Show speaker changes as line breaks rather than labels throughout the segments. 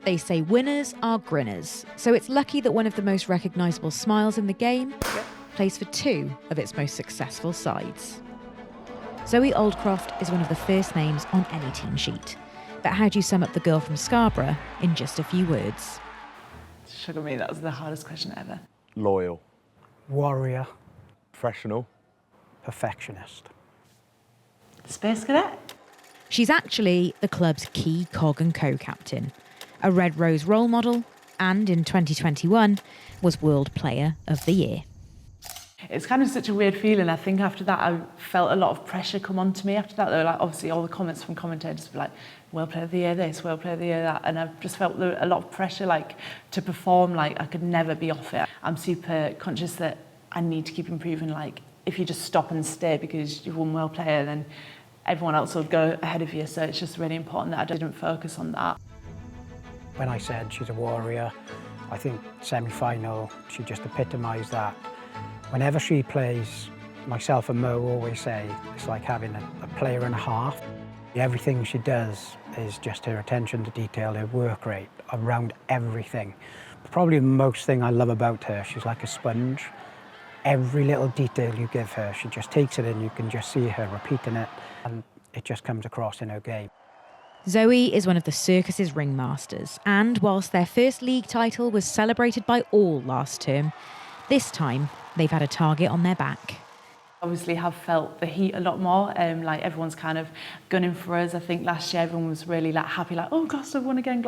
They say winners are Grinners, so it's lucky that one of the most recognisable smiles in the game plays for two of its most successful sides. Zoe Aldcroft is one of the first names on any team sheet. But how do you sum up the girl from Scarborough in just a few words?
Sugar me, that was the hardest question ever.
Loyal.
Warrior.
Professional.
Perfectionist.
Space Cadet?
She's actually the club's key cog and co-captain, a Red Rose role model, and in 2021 was World Player of the Year.
It's kind of such a weird feeling. I think after that, I felt a lot of pressure come onto me. After that, there were like obviously all the comments from commentators were like, World Player of the Year this, World Player of the Year that. And I just felt a lot of pressure, like to perform, like I could never be off it. I'm super conscious that I need to keep improving. Like if you just stop and stay because you've won World Player, then everyone else will go ahead of you. So it's just really important that I didn't focus on that.
When I said she's a warrior, I think semi-final, she just epitomised that. Whenever she plays, myself and Mo always say it's like having a player and a half. Everything she does is just her attention to detail, her work rate around everything. Probably the most thing I love about her, she's like a sponge. Every little detail you give her, she just takes it in. You can just see her repeating it, and it just comes across in her game.
Zoe is one of the Circus's ringmasters, and whilst their first league title was celebrated by all last term, this time they've had a target on their back.
Obviously have felt the heat a lot more, like everyone's kind of gunning for us. I think last year everyone was really like happy, like, oh, Gloucester won again,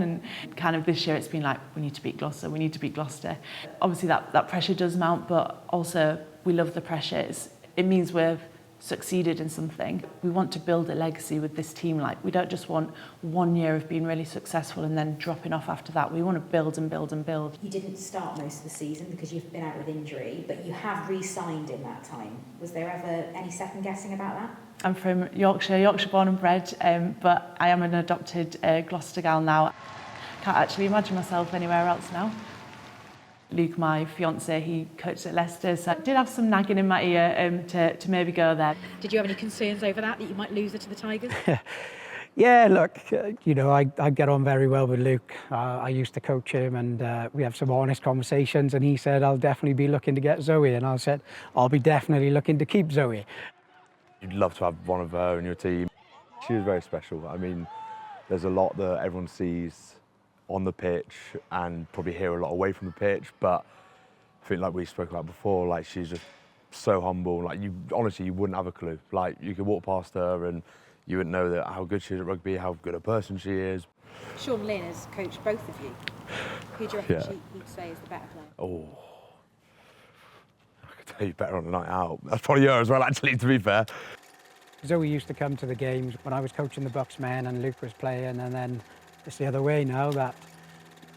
and kind of this year it's been like, we need to beat Gloucester, we need to beat Gloucester. Obviously that pressure does mount, but also we love the pressure. It means we've succeeded in something. We want to build a legacy with this team. Like we don't just want 1 year of being really successful and then dropping off after that. We want to build and build and build.
You didn't start most of the season because you've been out with injury, but you have re-signed in that time. Was there ever any second guessing about that?
I'm from Yorkshire born and bred, but I am an adopted Gloucester gal now. Can't actually imagine myself anywhere else now. Luke, my fiance, he coached at Leicester, so I did have some nagging in my ear to maybe go there.
Did you have any concerns over that you might lose her to the Tigers?
Yeah, look, I get on very well with Luke. I used to coach him, and we have some honest conversations, and he said, I'll definitely be looking to get Zoe, and I said, I'll be definitely looking to keep Zoe.
You'd love to have one of her in your team. She was very special. I mean, there's a lot that everyone sees on the pitch and probably hear a lot away from the pitch, but I think like we spoke about before, like she's just so humble. Like honestly, you wouldn't have a clue. Like you could walk past her and you wouldn't know that how good she is at rugby, how good a person she is.
Sean Lynn has coached both of you. Who do you reckon he'd say is the better player?
Oh, I could tell you better on the night out. That's probably her as well, actually, to be fair.
Zoe used to come to the games when I was coaching the Bucks men and Luke was playing, and then it's the other way now that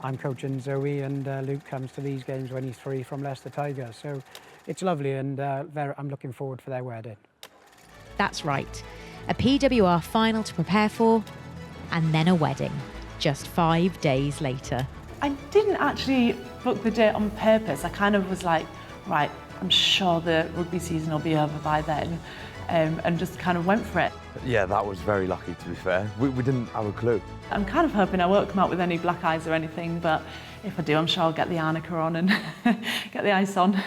I'm coaching Zoe and Luke comes to these games when he's free from Leicester Tigers. So it's lovely, and I'm looking forward for their wedding.
That's right. A PWR final to prepare for, and then a wedding, just 5 days later.
I didn't actually book the date on purpose. I kind of was like, right, I'm sure the rugby season will be over by then, and just kind of went for it.
Yeah, that was very lucky, to be fair. We didn't have a clue.
I'm kind of hoping I won't come out with any black eyes or anything, but if I do, I'm sure I'll get the arnica on and get the ice on.